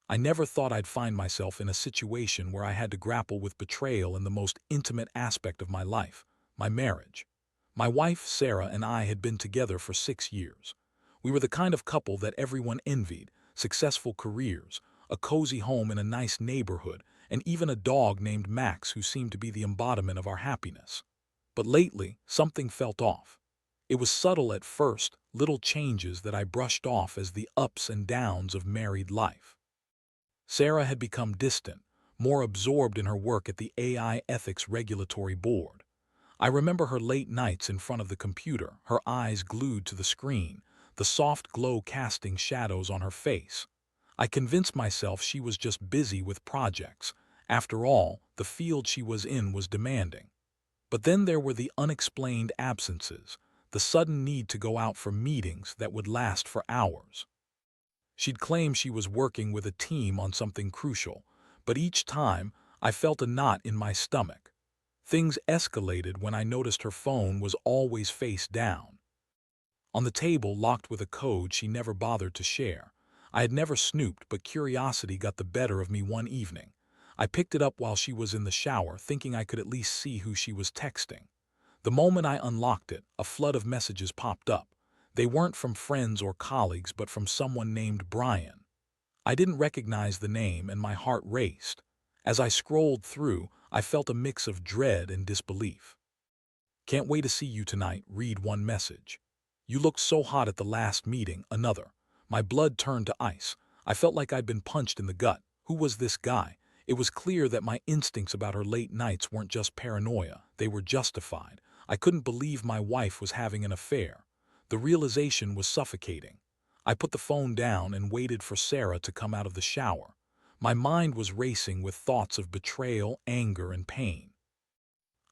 I never thought I'd find myself in a situation where I had to grapple with betrayal in the most intimate aspect of my life, my marriage. My wife, Sarah, and I had been together for 6 years. We were the kind of couple that everyone envied: successful careers, a cozy home in a nice neighborhood, and even a dog named Max who seemed to be the embodiment of our happiness. But lately, something felt off. It was subtle at first, little changes that I brushed off as the ups and downs of married life. Sarah had become distant, more absorbed in her work at the AI Ethics Regulatory Board. I remember her late nights in front of the computer, her eyes glued to the screen, the soft glow casting shadows on her face. I convinced myself she was just busy with projects. After all, the field she was in was demanding. But then there were the unexplained absences, the sudden need to go out for meetings that would last for hours. She'd claim she was working with a team on something crucial, but each time I felt a knot in my stomach. Things escalated when I noticed her phone was always face down, on the table locked with a code she never bothered to share. I had never snooped, but curiosity got the better of me one evening. I picked it up while she was in the shower, thinking I could at least see who she was texting. The moment I unlocked it, a flood of messages popped up. They weren't from friends or colleagues, but from someone named Brian. I didn't recognize the name, and my heart raced. As I scrolled through, I felt a mix of dread and disbelief. "Can't wait to see you tonight," read one message. "You looked so hot at the last meeting," another. My blood turned to ice. I felt like I'd been punched in the gut. Who was this guy? It was clear that my instincts about her late nights weren't just paranoia, they were justified. I couldn't believe my wife was having an affair. The realization was suffocating. I put the phone down and waited for Sarah to come out of the shower. My mind was racing with thoughts of betrayal, anger, and pain.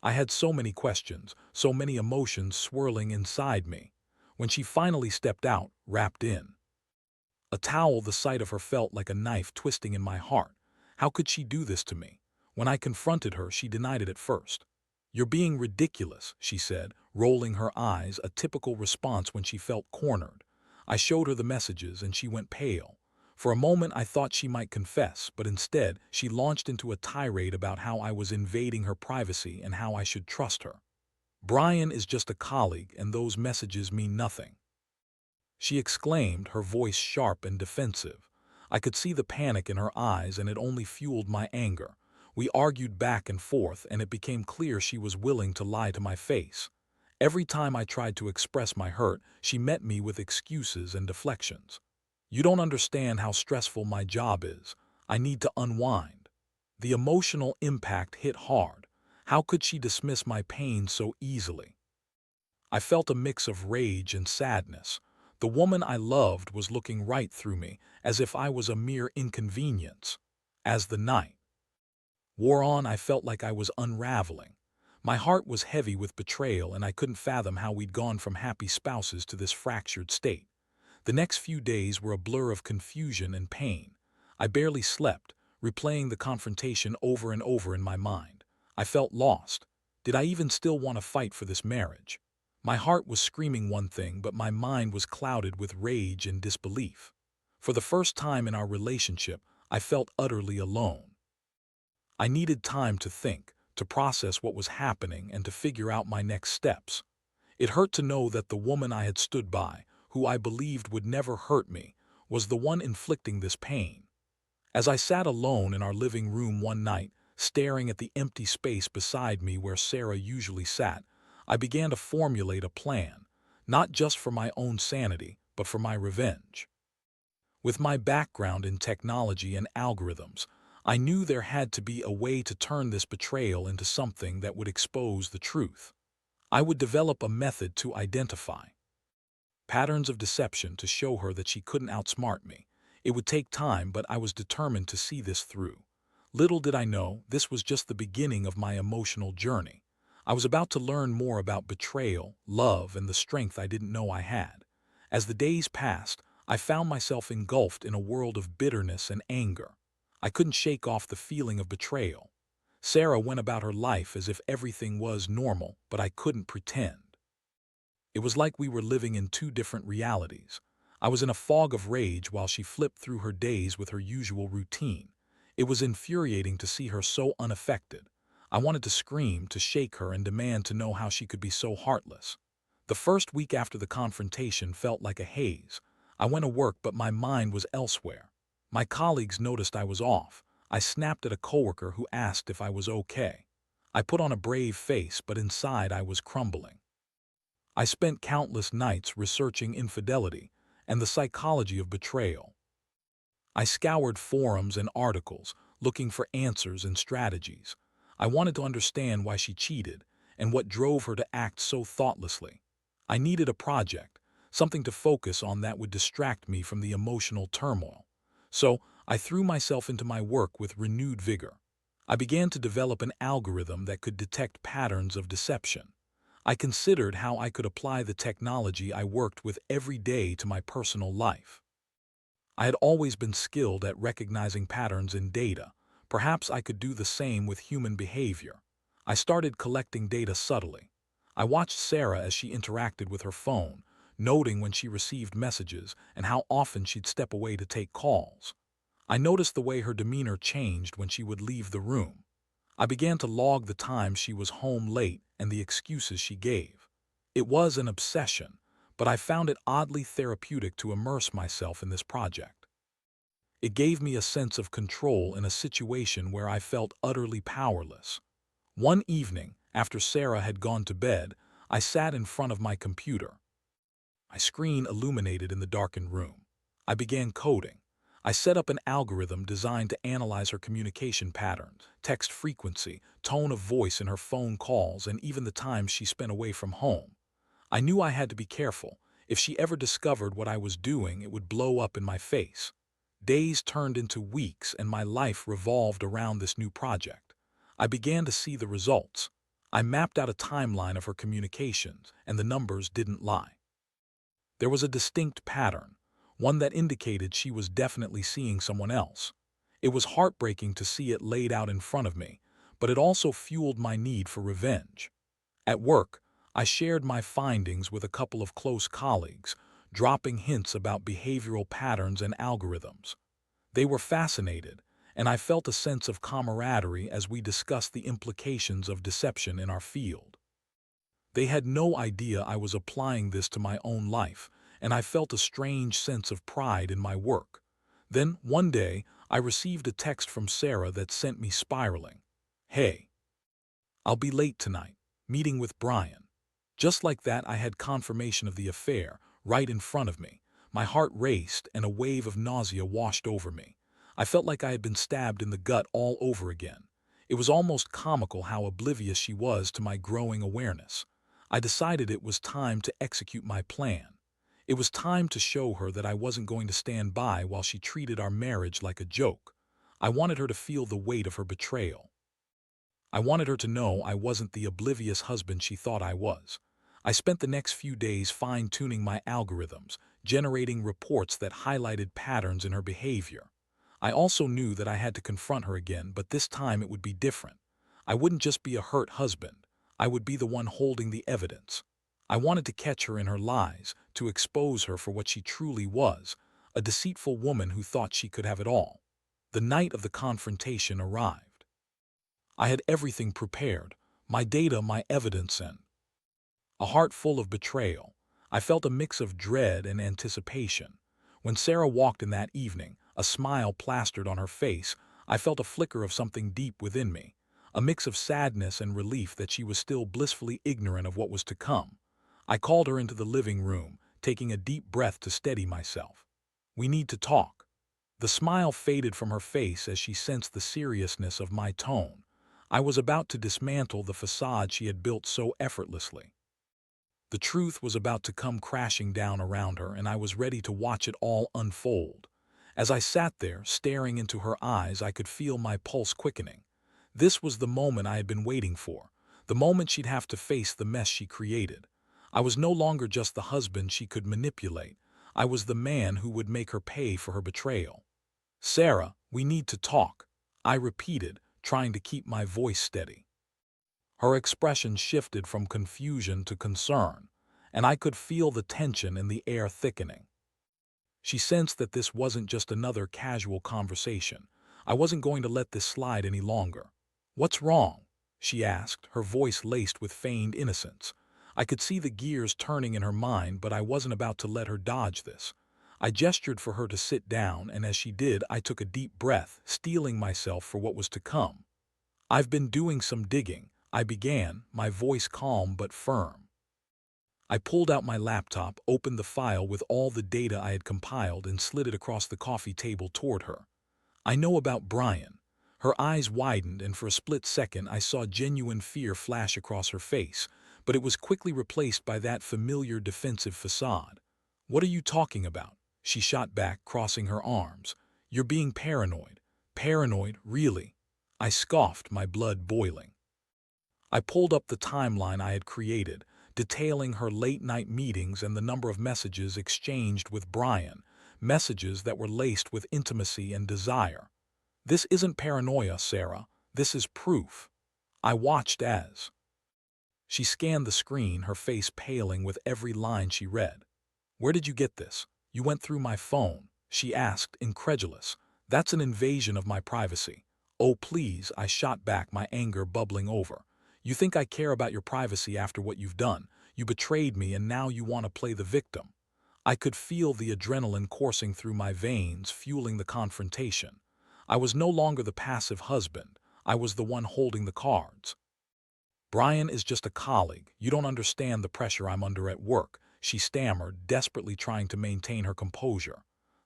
I had so many questions, so many emotions swirling inside me. When she finally stepped out, wrapped in a towel, the sight of her felt like a knife twisting in my heart. How could she do this to me? When I confronted her, she denied it at first. "You're being ridiculous," she said, rolling her eyes, a typical response when she felt cornered. I showed her the messages and she went pale. For a moment I thought she might confess, but instead she launched into a tirade about how I was invading her privacy and how I should trust her. "Brian is just a colleague, and those messages mean nothing," she exclaimed, her voice sharp and defensive. I could see the panic in her eyes, and it only fueled my anger. We argued back and forth, and it became clear she was willing to lie to my face. Every time I tried to express my hurt, she met me with excuses and deflections. "You don't understand how stressful my job is. I need to unwind." The emotional impact hit hard. How could she dismiss my pain so easily? I felt a mix of rage and sadness. The woman I loved was looking right through me, as if I was a mere inconvenience. As the night wore on, I felt like I was unraveling. My heart was heavy with betrayal, and I couldn't fathom how we'd gone from happy spouses to this fractured state. The next few days were a blur of confusion and pain. I barely slept, replaying the confrontation over and over in my mind. I felt lost. Did I even still want to fight for this marriage? My heart was screaming one thing, but my mind was clouded with rage and disbelief. For the first time in our relationship, I felt utterly alone. I needed time to think, to process what was happening, and to figure out my next steps. It hurt to know that the woman I had stood by, who I believed would never hurt me, was the one inflicting this pain. As I sat alone in our living room one night, staring at the empty space beside me where Sarah usually sat, I began to formulate a plan, not just for my own sanity, but for my revenge. With my background in technology and algorithms, I knew there had to be a way to turn this betrayal into something that would expose the truth. I would develop a method to identify patterns of deception to show her that she couldn't outsmart me. It would take time, but I was determined to see this through. Little did I know, this was just the beginning of my emotional journey. I was about to learn more about betrayal, love, and the strength I didn't know I had. As the days passed, I found myself engulfed in a world of bitterness and anger. I couldn't shake off the feeling of betrayal. Sarah went about her life as if everything was normal, but I couldn't pretend. It was like we were living in two different realities. I was in a fog of rage while she flipped through her days with her usual routine. It was infuriating to see her so unaffected. I wanted to scream, to shake her, and demand to know how she could be so heartless. The first week after the confrontation felt like a haze. I went to work, but my mind was elsewhere. My colleagues noticed I was off. I snapped at a coworker who asked if I was okay. I put on a brave face, but inside I was crumbling. I spent countless nights researching infidelity and the psychology of betrayal. I scoured forums and articles, looking for answers and strategies. I wanted to understand why she cheated and what drove her to act so thoughtlessly. I needed a project, something to focus on that would distract me from the emotional turmoil. So I threw myself into my work with renewed vigor. I began to develop an algorithm that could detect patterns of deception. I considered how I could apply the technology I worked with every day to my personal life. I had always been skilled at recognizing patterns in data. Perhaps I could do the same with human behavior. I started collecting data subtly. I watched Sarah as she interacted with her phone, noting when she received messages and how often she'd step away to take calls. I noticed the way her demeanor changed when she would leave the room. I began to log the times she was home late and the excuses she gave. It was an obsession, but I found it oddly therapeutic to immerse myself in this project. It gave me a sense of control in a situation where I felt utterly powerless. One evening, after Sarah had gone to bed, I sat in front of my computer. My screen illuminated in the darkened room. I began coding. I set up an algorithm designed to analyze her communication patterns, text frequency, tone of voice in her phone calls, and even the times she spent away from home. I knew I had to be careful. If she ever discovered what I was doing, it would blow up in my face. Days turned into weeks, and my life revolved around this new project. I began to see the results. I mapped out a timeline of her communications, and the numbers didn't lie. There was a distinct pattern, one that indicated she was definitely seeing someone else. It was heartbreaking to see it laid out in front of me, but it also fueled my need for revenge. At work, I shared my findings with a couple of close colleagues, dropping hints about behavioral patterns and algorithms. They were fascinated, and I felt a sense of camaraderie as we discussed the implications of deception in our field. They had no idea I was applying this to my own life, and I felt a strange sense of pride in my work. Then, one day, I received a text from Sarah that sent me spiraling. "Hey, I'll be late tonight, meeting with Brian." Just like that, I had confirmation of the affair, right in front of me. My heart raced, and a wave of nausea washed over me. I felt like I had been stabbed in the gut all over again. It was almost comical how oblivious she was to my growing awareness. I decided it was time to execute my plan. It was time to show her that I wasn't going to stand by while she treated our marriage like a joke. I wanted her to feel the weight of her betrayal. I wanted her to know I wasn't the oblivious husband she thought I was. I spent the next few days fine-tuning my algorithms, generating reports that highlighted patterns in her behavior. I also knew that I had to confront her again, but this time it would be different. I wouldn't just be a hurt husband. I would be the one holding the evidence. I wanted to catch her in her lies, to expose her for what she truly was, a deceitful woman who thought she could have it all. The night of the confrontation arrived. I had everything prepared, my data, my evidence, and a heart full of betrayal. I felt a mix of dread and anticipation. When Sarah walked in that evening, a smile plastered on her face, I felt a flicker of something deep within me, a mix of sadness and relief that she was still blissfully ignorant of what was to come. I called her into the living room, taking a deep breath to steady myself. "We need to talk." The smile faded from her face as she sensed the seriousness of my tone. I was about to dismantle the facade she had built so effortlessly. The truth was about to come crashing down around her, and I was ready to watch it all unfold. As I sat there, staring into her eyes, I could feel my pulse quickening. This was the moment I had been waiting for, the moment she'd have to face the mess she created. I was no longer just the husband she could manipulate. I was the man who would make her pay for her betrayal. "Sarah, we need to talk," I repeated, trying to keep my voice steady. Her expression shifted from confusion to concern, and I could feel the tension in the air thickening. She sensed that this wasn't just another casual conversation. I wasn't going to let this slide any longer. "What's wrong?" she asked, her voice laced with feigned innocence. I could see the gears turning in her mind, but I wasn't about to let her dodge this. I gestured for her to sit down, and as she did, I took a deep breath, steeling myself for what was to come. "I've been doing some digging," I began, my voice calm but firm. I pulled out my laptop, opened the file with all the data I had compiled, and slid it across the coffee table toward her. "I know about Brian." Her eyes widened, and for a split second I saw genuine fear flash across her face, but it was quickly replaced by that familiar defensive facade. "What are you talking about?" she shot back, crossing her arms. "You're being paranoid." "Paranoid, really?" I scoffed, my blood boiling. I pulled up the timeline I had created, detailing her late-night meetings and the number of messages exchanged with Brian, messages that were laced with intimacy and desire. "This isn't paranoia, Sarah. This is proof." I watched as she scanned the screen, her face paling with every line she read. "Where did you get this?" "You went through my phone," she asked, incredulous. "That's an invasion of my privacy." "Oh, please," I shot back, my anger bubbling over. "You think I care about your privacy after what you've done? You betrayed me, and now you want to play the victim." I could feel the adrenaline coursing through my veins, fueling the confrontation. I was no longer the passive husband. I was the one holding the cards. "Brian is just a colleague. You don't understand the pressure I'm under at work," she stammered, desperately trying to maintain her composure.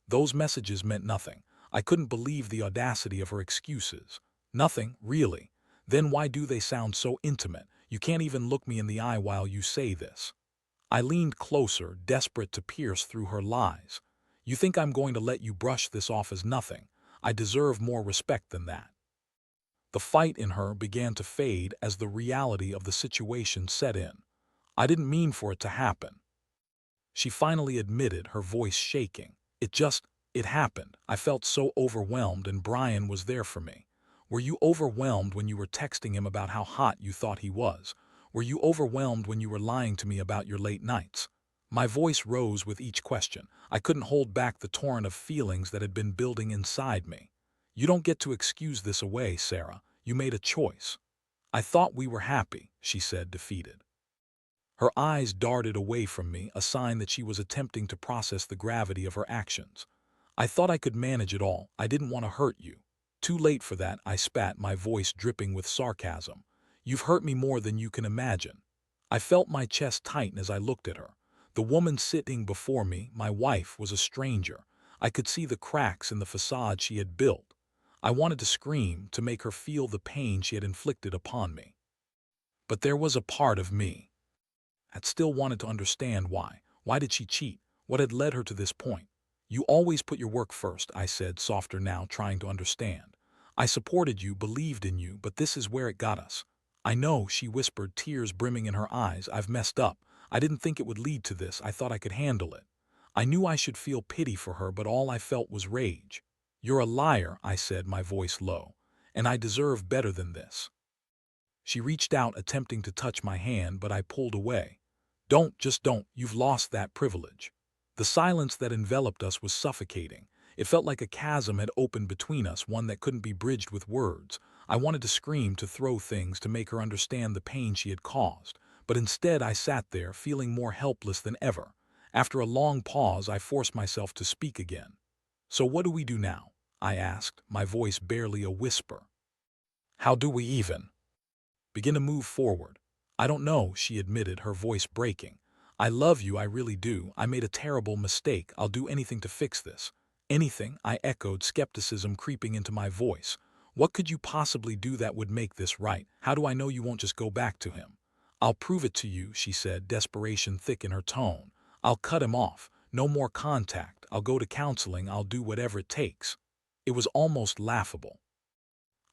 Those messages meant nothing. I couldn't believe the audacity of her excuses. "Nothing, really? Then why do they sound so intimate? You can't even look me in the eye while you say this." I leaned closer, desperate to pierce through her lies. "You think I'm going to let you brush this off as nothing? I deserve more respect than that." The fight in her began to fade as the reality of the situation set in. "I didn't mean for it to happen," she finally admitted, her voice shaking. It happened. I felt so overwhelmed, and Brian was there for me." "Were you overwhelmed when you were texting him about how hot you thought he was? Were you overwhelmed when you were lying to me about your late nights?" My voice rose with each question. I couldn't hold back the torrent of feelings that had been building inside me. "You don't get to excuse this away, Sarah. You made a choice." "I thought we were happy," she said, defeated. Her eyes darted away from me, a sign that she was attempting to process the gravity of her actions. "I thought I could manage it all. I didn't want to hurt you." "Too late for that," I spat, my voice dripping with sarcasm. "You've hurt me more than you can imagine." I felt my chest tighten as I looked at her. The woman sitting before me, my wife, was a stranger. I could see the cracks in the facade she had built. I wanted to scream, to make her feel the pain she had inflicted upon me. But there was a part of me that still wanted to understand why. Why did she cheat? What had led her to this point? "You always put your work first," I said, softer now, trying to understand. "I supported you, believed in you, but this is where it got us." "I know," she whispered, tears brimming in her eyes. "I've messed up. I didn't think it would lead to this. I thought I could handle it." I knew I should feel pity for her, but all I felt was rage. "You're a liar," I said, my voice low, "and I deserve better than this." She reached out, attempting to touch my hand, but I pulled away. "Don't, just don't. You've lost that privilege." The silence that enveloped us was suffocating. It felt like a chasm had opened between us, one that couldn't be bridged with words. I wanted to scream, to throw things, to make her understand the pain she had caused. But instead I sat there, feeling more helpless than ever. After a long pause, I forced myself to speak again. "So what do we do now?" I asked, my voice barely a whisper. "How do we even begin to move forward?" "I don't know," she admitted, her voice breaking. "I love you, I really do. I made a terrible mistake. I'll do anything to fix this." "Anything?" I echoed, skepticism creeping into my voice. "What could you possibly do that would make this right? How do I know you won't just go back to him?" "I'll prove it to you," she said, desperation thick in her tone. "I'll cut him off. No more contact. I'll go to counseling. I'll do whatever it takes." It was almost laughable.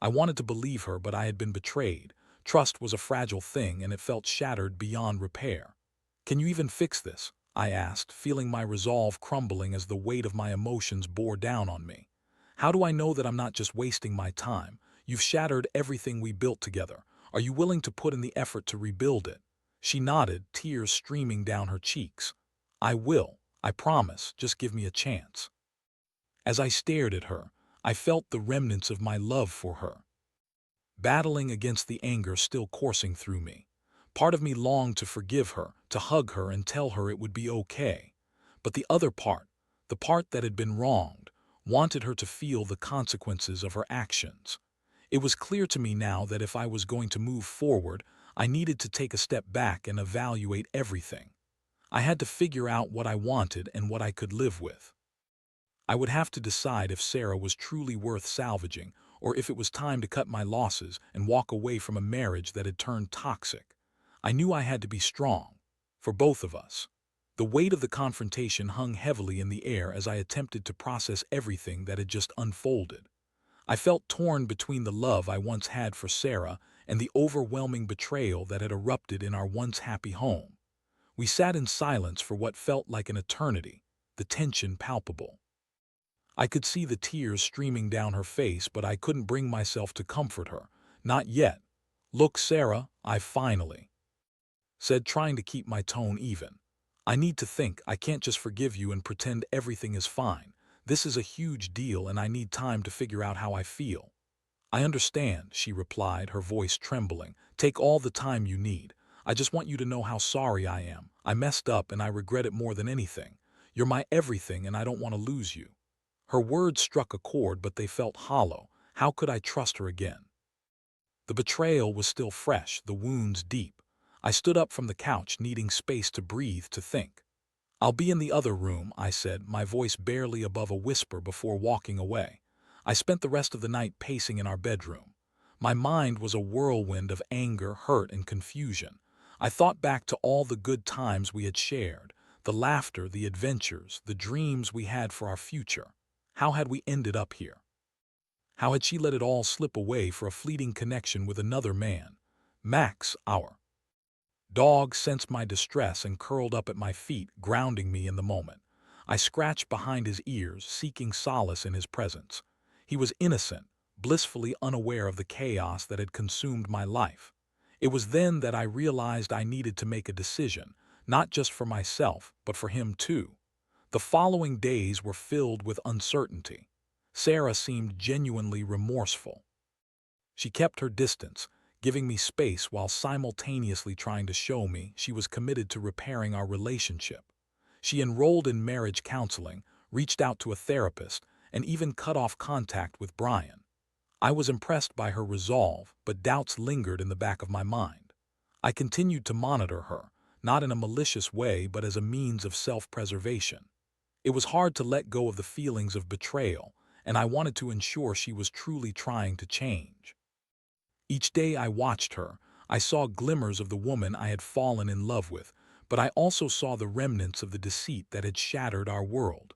I wanted to believe her, but I had been betrayed. Trust was a fragile thing, and it felt shattered beyond repair. "Can you even fix this?" I asked, feeling my resolve crumbling as the weight of my emotions bore down on me. "How do I know that I'm not just wasting my time? You've shattered everything we built together. Are you willing to put in the effort to rebuild it?" She nodded, tears streaming down her cheeks. "I will. I promise, just give me a chance." As I stared at her, I felt the remnants of my love for her, battling against the anger still coursing through me. Part of me longed to forgive her, to hug her and tell her it would be okay. But the other part, the part that had been wronged, wanted her to feel the consequences of her actions. It was clear to me now that if I was going to move forward, I needed to take a step back and evaluate everything. I had to figure out what I wanted and what I could live with. I would have to decide if Sarah was truly worth salvaging, or if it was time to cut my losses and walk away from a marriage that had turned toxic. I knew I had to be strong, for both of us. The weight of the confrontation hung heavily in the air as I attempted to process everything that had just unfolded. I felt torn between the love I once had for Sarah and the overwhelming betrayal that had erupted in our once happy home. We sat in silence for what felt like an eternity, the tension palpable. I could see the tears streaming down her face, but I couldn't bring myself to comfort her. Not yet. "Look, Sarah," I finally said, trying to keep my tone even. "I need to think. I can't just forgive you and pretend everything is fine. This is a huge deal and I need time to figure out how I feel." "I understand," she replied, her voice trembling. "Take all the time you need. I just want you to know how sorry I am. I messed up and I regret it more than anything. You're my everything and I don't want to lose you." Her words struck a chord, but they felt hollow. How could I trust her again? The betrayal was still fresh, the wounds deep. I stood up from the couch, needing space to breathe, to think. "I'll be in the other room," I said, my voice barely above a whisper, before walking away. I spent the rest of the night pacing in our bedroom. My mind was a whirlwind of anger, hurt, and confusion. I thought back to all the good times we had shared, the laughter, the adventures, the dreams we had for our future. How had we ended up here? How had she let it all slip away for a fleeting connection with another man? Max, our dog, sensed my distress and curled up at my feet, grounding me in the moment. I scratched behind his ears, seeking solace in his presence. He was innocent, blissfully unaware of the chaos that had consumed my life. It was then that I realized I needed to make a decision, not just for myself, but for him too. The following days were filled with uncertainty. Sarah seemed genuinely remorseful. She kept her distance, giving me space while simultaneously trying to show me she was committed to repairing our relationship. She enrolled in marriage counseling, reached out to a therapist, and even cut off contact with Brian. I was impressed by her resolve, but doubts lingered in the back of my mind. I continued to monitor her, not in a malicious way but as a means of self-preservation. It was hard to let go of the feelings of betrayal, and I wanted to ensure she was truly trying to change. Each day I watched her, I saw glimmers of the woman I had fallen in love with, but I also saw the remnants of the deceit that had shattered our world.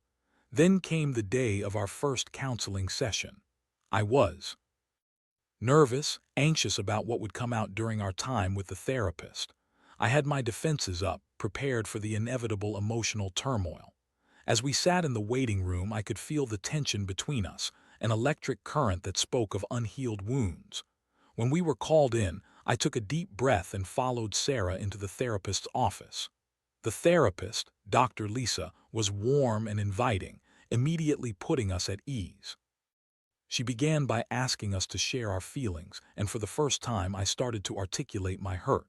Then came the day of our first counseling session. I was nervous, anxious about what would come out during our time with the therapist. I had my defenses up, prepared for the inevitable emotional turmoil. As we sat in the waiting room, I could feel the tension between us, an electric current that spoke of unhealed wounds. When we were called in, I took a deep breath and followed Sarah into the therapist's office. The therapist, Dr. Lisa, was warm and inviting, immediately putting us at ease. She began by asking us to share our feelings, and for the first time I started to articulate my hurt.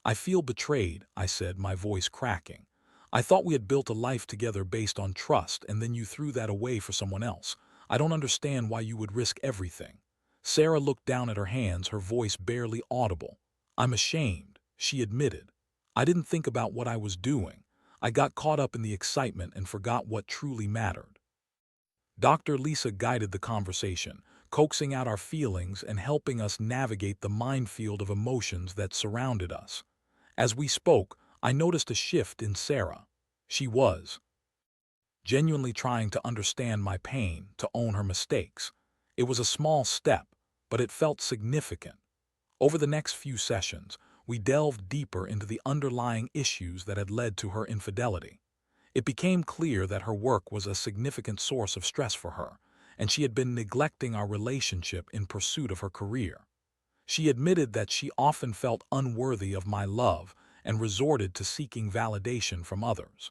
"I feel betrayed," I said, my voice cracking. "I thought we had built a life together based on trust, and then you threw that away for someone else. I don't understand why you would risk everything." Sarah looked down at her hands, her voice barely audible. "I'm ashamed," she admitted. "I didn't think about what I was doing. I got caught up in the excitement and forgot what truly mattered." Dr. Lisa guided the conversation, coaxing out our feelings and helping us navigate the minefield of emotions that surrounded us. As we spoke, I noticed a shift in Sarah. She was genuinely trying to understand my pain, to own her mistakes. It was a small step, but it felt significant. Over the next few sessions, we delved deeper into the underlying issues that had led to her infidelity. It became clear that her work was a significant source of stress for her, and she had been neglecting our relationship in pursuit of her career. She admitted that she often felt unworthy of my love and resorted to seeking validation from others.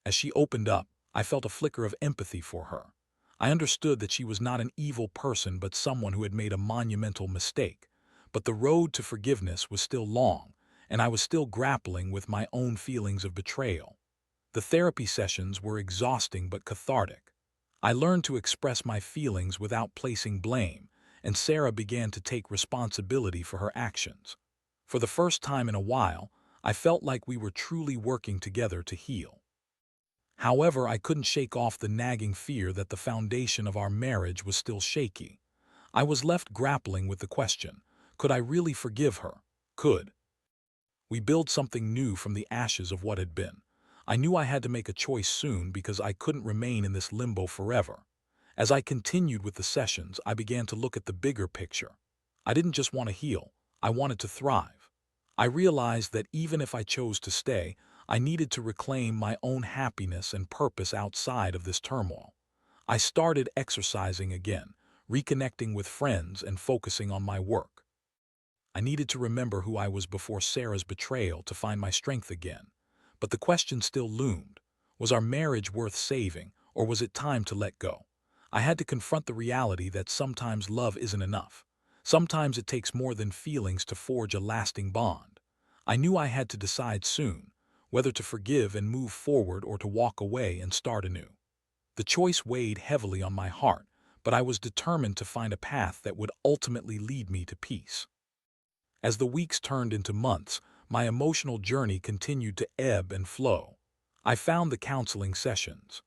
As she opened up, I felt a flicker of empathy for her. I understood that she was not an evil person but someone who had made a monumental mistake. But the road to forgiveness was still long, and I was still grappling with my own feelings of betrayal. The therapy sessions were exhausting but cathartic. I learned to express my feelings without placing blame, and Sarah began to take responsibility for her actions. For the first time in a while, I felt like we were truly working together to heal. However, I couldn't shake off the nagging fear that the foundation of our marriage was still shaky. I was left grappling with the question, could I really forgive her? Could we build something new from the ashes of what had been? I knew I had to make a choice soon because I couldn't remain in this limbo forever. As I continued with the sessions, I began to look at the bigger picture. I didn't just want to heal, I wanted to thrive. I realized that even if I chose to stay, I needed to reclaim my own happiness and purpose outside of this turmoil. I started exercising again, reconnecting with friends and focusing on my work. I needed to remember who I was before Sarah's betrayal to find my strength again. But the question still loomed. Was our marriage worth saving, or was it time to let go? I had to confront the reality that sometimes love isn't enough. Sometimes it takes more than feelings to forge a lasting bond. I knew I had to decide soon, whether to forgive and move forward or to walk away and start anew. The choice weighed heavily on my heart, but I was determined to find a path that would ultimately lead me to peace. As the weeks turned into months, my emotional journey continued to ebb and flow. I found the counseling sessions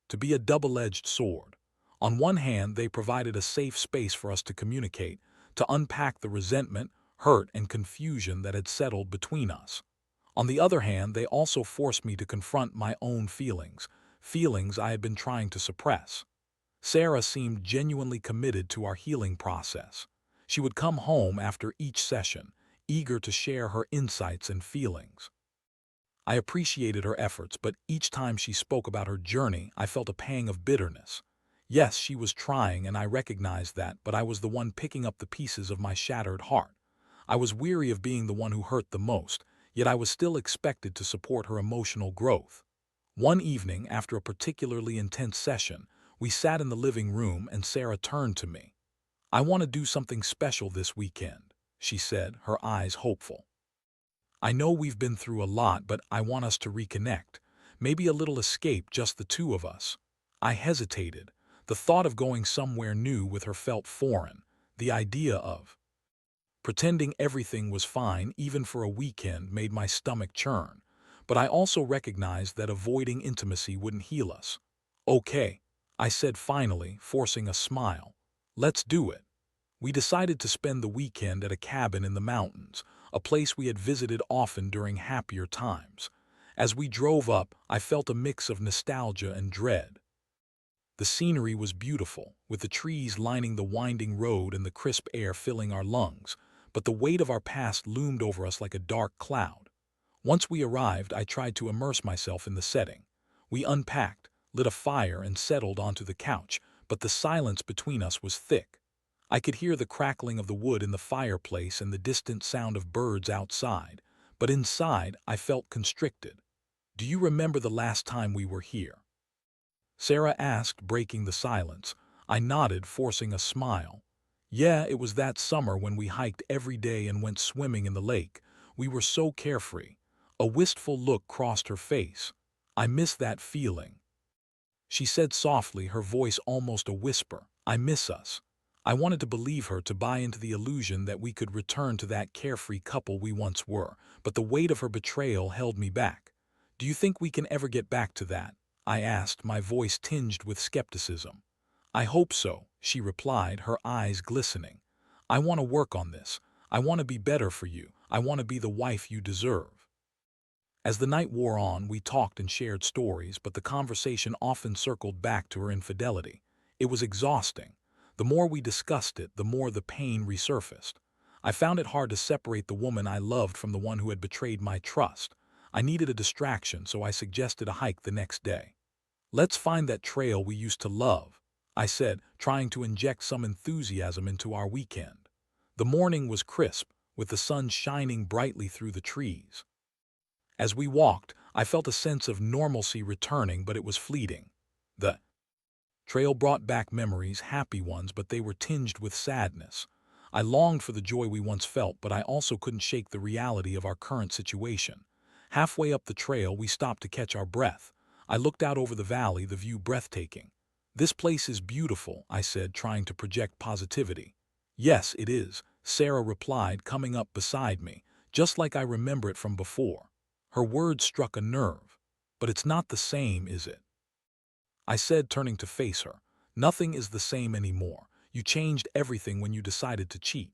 to be a double-edged sword. On one hand, they provided a safe space for us to communicate, to unpack the resentment, hurt, and confusion that had settled between us. On the other hand, they also forced me to confront my own feelings I had been trying to suppress. Sarah seemed genuinely committed to our healing process. She would come home after each session, eager to share her insights and feelings. I appreciated her efforts, but each time she spoke about her journey, I felt a pang of bitterness. Yes, she was trying, and I recognized that, but I was the one picking up the pieces of my shattered heart. I was weary of being the one who hurt the most, yet I was still expected to support her emotional growth. One evening, after a particularly intense session, we sat in the living room and Sarah turned to me. "I want to do something special this weekend," she said, her eyes hopeful. "I know we've been through a lot, but I want us to reconnect. Maybe a little escape, just the two of us." I hesitated. The thought of going somewhere new with her felt foreign. The idea of pretending everything was fine, even for a weekend, made my stomach churn. But I also recognized that avoiding intimacy wouldn't heal us. "Okay," I said finally, forcing a smile. "Let's do it." We decided to spend the weekend at a cabin in the mountains, a place we had visited often during happier times. As we drove up, I felt a mix of nostalgia and dread. The scenery was beautiful, with the trees lining the winding road and the crisp air filling our lungs, but the weight of our past loomed over us like a dark cloud. Once we arrived, I tried to immerse myself in the setting. We unpacked, lit a fire, and settled onto the couch, but the silence between us was thick. I could hear the crackling of the wood in the fireplace and the distant sound of birds outside, but inside I felt constricted. "Do you remember the last time we were here?" Sarah asked, breaking the silence. I nodded, forcing a smile. "Yeah, it was that summer when we hiked every day and went swimming in the lake. We were so carefree." A wistful look crossed her face. "I miss that feeling," she said softly, her voice almost a whisper. "I miss us." I wanted to believe her, to buy into the illusion that we could return to that carefree couple we once were, but the weight of her betrayal held me back. "Do you think we can ever get back to that?" I asked, my voice tinged with skepticism. "I hope so," she replied, her eyes glistening. "I want to work on this. I want to be better for you. I want to be the wife you deserve." As the night wore on, we talked and shared stories, but the conversation often circled back to her infidelity. It was exhausting. The more we discussed it, the more the pain resurfaced. I found it hard to separate the woman I loved from the one who had betrayed my trust. I needed a distraction, so I suggested a hike the next day. "Let's find that trail we used to love," I said, trying to inject some enthusiasm into our weekend. The morning was crisp, with the sun shining brightly through the trees. As we walked, I felt a sense of normalcy returning, but it was fleeting. The trail brought back memories, happy ones, but they were tinged with sadness. I longed for the joy we once felt, but I also couldn't shake the reality of our current situation. Halfway up the trail, we stopped to catch our breath. I looked out over the valley, the view breathtaking. "This place is beautiful," I said, trying to project positivity. "Yes, it is," Sarah replied, coming up beside me, "just like I remember it from before." Her words struck a nerve. "But it's not the same, is it?" I said, turning to face her. "Nothing is the same anymore. You changed everything when you decided to cheat."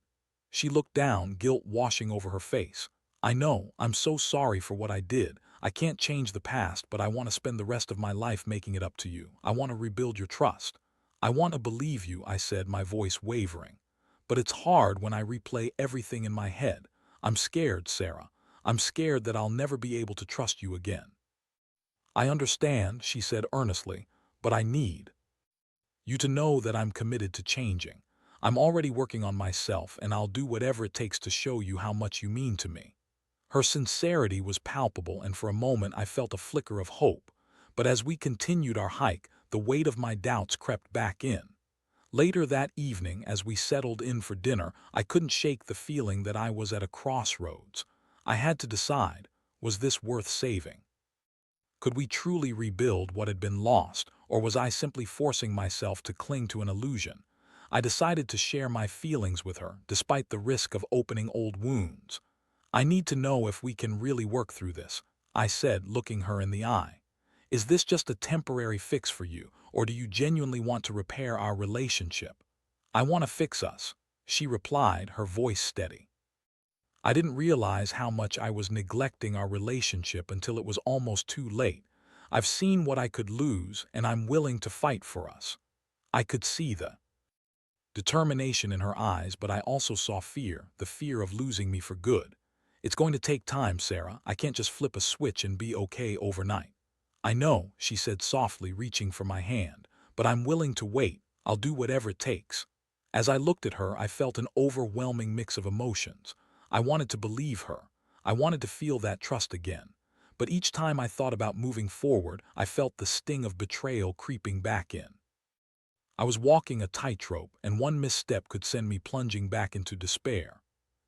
She looked down, guilt washing over her face. "I know, I'm so sorry for what I did. I can't change the past, but I want to spend the rest of my life making it up to you. I want to rebuild your trust. I want to believe you," I said, my voice wavering. "But it's hard when I replay everything in my head. I'm scared, Sarah. I'm scared that I'll never be able to trust you again." "I understand," she said earnestly, "but I need you to know that I'm committed to changing. I'm already working on myself, and I'll do whatever it takes to show you how much you mean to me." Her sincerity was palpable, and for a moment I felt a flicker of hope. But as we continued our hike, the weight of my doubts crept back in. Later that evening, as we settled in for dinner, I couldn't shake the feeling that I was at a crossroads. I had to decide, was this worth saving? Could we truly rebuild what had been lost, or was I simply forcing myself to cling to an illusion? I decided to share my feelings with her, despite the risk of opening old wounds. "I need to know if we can really work through this," I said, looking her in the eye. "Is this just a temporary fix for you, or do you genuinely want to repair our relationship?" "I want to fix us," she replied, her voice steady. I didn't realize how much I was neglecting our relationship until it was almost too late. "I've seen what I could lose, and I'm willing to fight for us." I could see the determination in her eyes, but I also saw fear, the fear of losing me for good. "It's going to take time, Sarah. I can't just flip a switch and be okay overnight." "I know," she said softly, reaching for my hand, "but I'm willing to wait. I'll do whatever it takes." As I looked at her, I felt an overwhelming mix of emotions. I wanted to believe her. I wanted to feel that trust again. But each time I thought about moving forward, I felt the sting of betrayal creeping back in. I was walking a tightrope, and one misstep could send me plunging back into despair.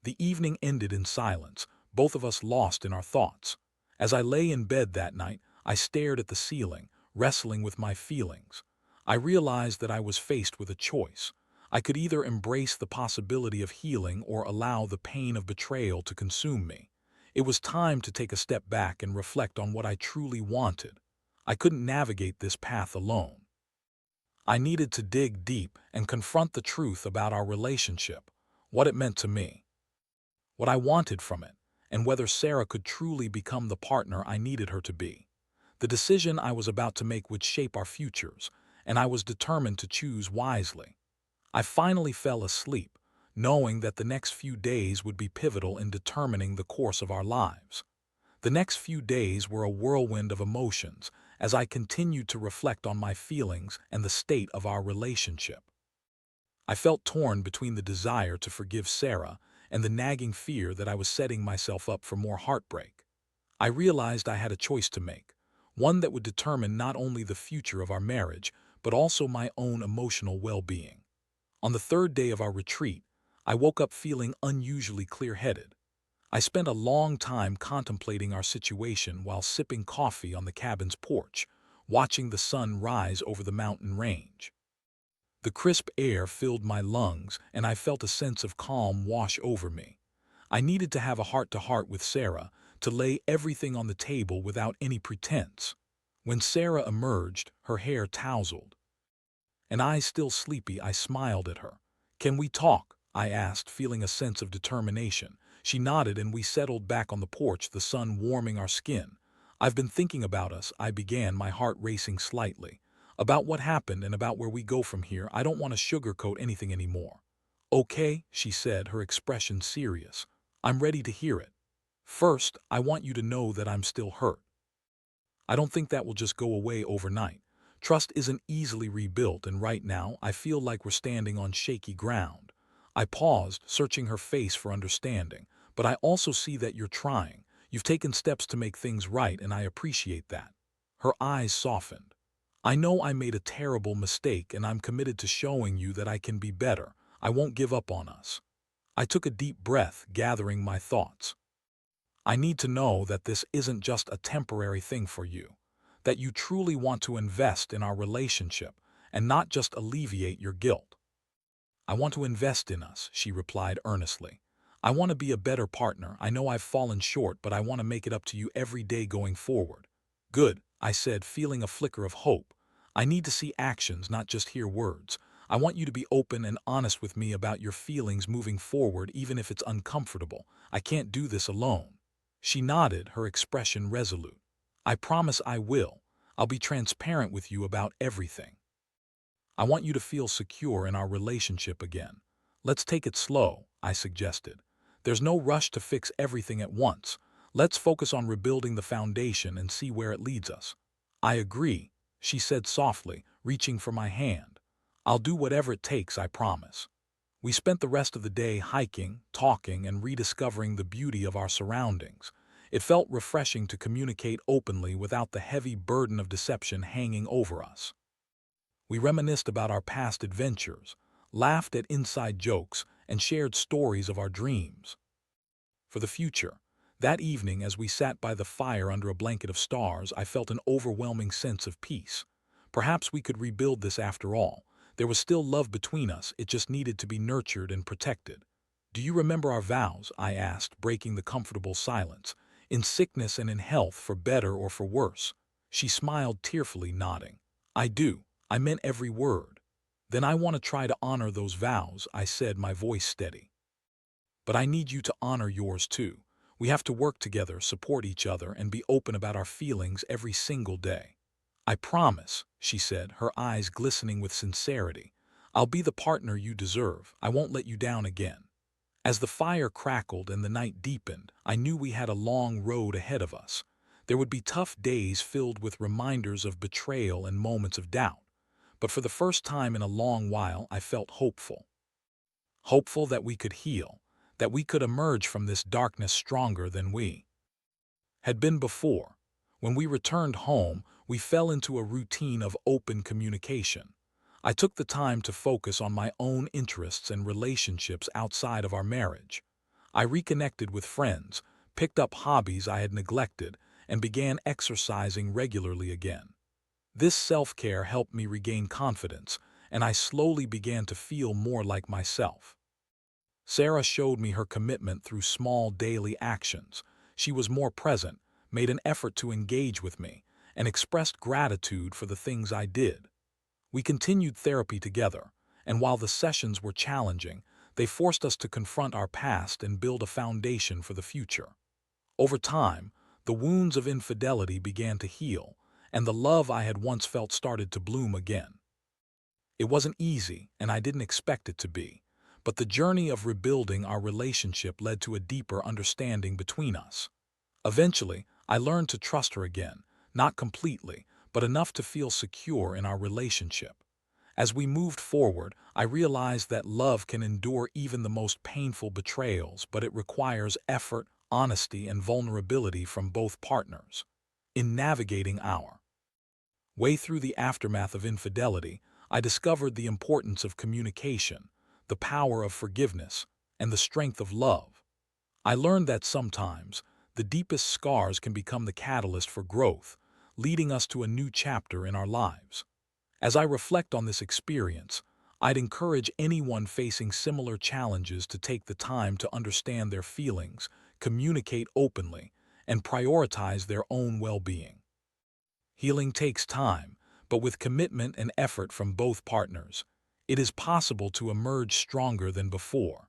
The evening ended in silence, both of us lost in our thoughts. As I lay in bed that night, I stared at the ceiling, wrestling with my feelings. I realized that I was faced with a choice. I could either embrace the possibility of healing or allow the pain of betrayal to consume me. It was time to take a step back and reflect on what I truly wanted. I couldn't navigate this path alone. I needed to dig deep and confront the truth about our relationship, what it meant to me, what I wanted from it, and whether Sarah could truly become the partner I needed her to be. The decision I was about to make would shape our futures, and I was determined to choose wisely. I finally fell asleep, knowing that the next few days would be pivotal in determining the course of our lives. The next few days were a whirlwind of emotions as I continued to reflect on my feelings and the state of our relationship. I felt torn between the desire to forgive Sarah and the nagging fear that I was setting myself up for more heartbreak. I realized I had a choice to make, one that would determine not only the future of our marriage, but also my own emotional well-being. On the third day of our retreat, I woke up feeling unusually clear-headed. I spent a long time contemplating our situation while sipping coffee on the cabin's porch, watching the sun rise over the mountain range. The crisp air filled my lungs, and I felt a sense of calm wash over me. I needed to have a heart-to-heart with Sarah, to lay everything on the table without any pretense. When Sarah emerged, her hair tousled, and eyes still sleepy, I smiled at her. "Can we talk?" I asked, feeling a sense of determination. She nodded, and we settled back on the porch, the sun warming our skin. "I've been thinking about us," I began, my heart racing slightly. "About what happened and about where we go from here. I don't want to sugarcoat anything anymore." "Okay," she said, her expression serious. "I'm ready to hear it. First, I want you to know that I'm still hurt. I don't think that will just go away overnight. Trust isn't easily rebuilt, and right now I feel like we're standing on shaky ground." I paused, searching her face for understanding. "But I also see that you're trying. You've taken steps to make things right, and I appreciate that." Her eyes softened. "I know I made a terrible mistake, and I'm committed to showing you that I can be better. I won't give up on us." I took a deep breath, gathering my thoughts. "I need to know that this isn't just a temporary thing for you, that you truly want to invest in our relationship and not just alleviate your guilt." "I want to invest in us," she replied earnestly. "I want to be a better partner. I know I've fallen short, but I want to make it up to you every day going forward." "Good," I said, feeling a flicker of hope. "I need to see actions, not just hear words. I want you to be open and honest with me about your feelings moving forward, even if it's uncomfortable. I can't do this alone." She nodded, her expression resolute. "I promise I will. I'll be transparent with you about everything. I want you to feel secure in our relationship again. Let's take it slow," I suggested. "There's no rush to fix everything at once. Let's focus on rebuilding the foundation and see where it leads us." "I agree," she said softly, reaching for my hand. "I'll do whatever it takes, I promise." We spent the rest of the day hiking, talking, and rediscovering the beauty of our surroundings. It felt refreshing to communicate openly without the heavy burden of deception hanging over us. We reminisced about our past adventures, laughed at inside jokes, and shared stories of our dreams. For the future, that evening as we sat by the fire under a blanket of stars, I felt an overwhelming sense of peace. Perhaps we could rebuild this after all. There was still love between us, it just needed to be nurtured and protected. "Do you remember our vows?" I asked, breaking the comfortable silence. "In sickness and in health, for better or for worse." She smiled tearfully, nodding. "I do. I meant every word." "Then I want to try to honor those vows," I said, my voice steady. "But I need you to honor yours too. We have to work together, support each other, and be open about our feelings every single day." "I promise," she said, her eyes glistening with sincerity. "I'll be the partner you deserve. I won't let you down again." As the fire crackled and the night deepened, I knew we had a long road ahead of us. There would be tough days filled with reminders of betrayal and moments of doubt. But for the first time in a long while, I felt hopeful. Hopeful that we could heal, that we could emerge from this darkness stronger than we had been before. When we returned home, we fell into a routine of open communication. I took the time to focus on my own interests and relationships outside of our marriage. I reconnected with friends, picked up hobbies I had neglected, and began exercising regularly again. This self-care helped me regain confidence, and I slowly began to feel more like myself. Sarah showed me her commitment through small daily actions. She was more present, made an effort to engage with me, and expressed gratitude for the things I did. We continued therapy together, and while the sessions were challenging, they forced us to confront our past and build a foundation for the future. Over time, the wounds of infidelity began to heal, and the love I had once felt started to bloom again. It wasn't easy, and I didn't expect it to be, but the journey of rebuilding our relationship led to a deeper understanding between us. Eventually, I learned to trust her again, not completely, but enough to feel secure in our relationship. As we moved forward, I realized that love can endure even the most painful betrayals, but it requires effort, honesty, and vulnerability from both partners. In navigating our way through the aftermath of infidelity, I discovered the importance of communication, the power of forgiveness, and the strength of love. I learned that sometimes, the deepest scars can become the catalyst for growth, leading us to a new chapter in our lives. As I reflect on this experience, I'd encourage anyone facing similar challenges to take the time to understand their feelings, communicate openly, and prioritize their own well-being. Healing takes time, but with commitment and effort from both partners, it is possible to emerge stronger than before.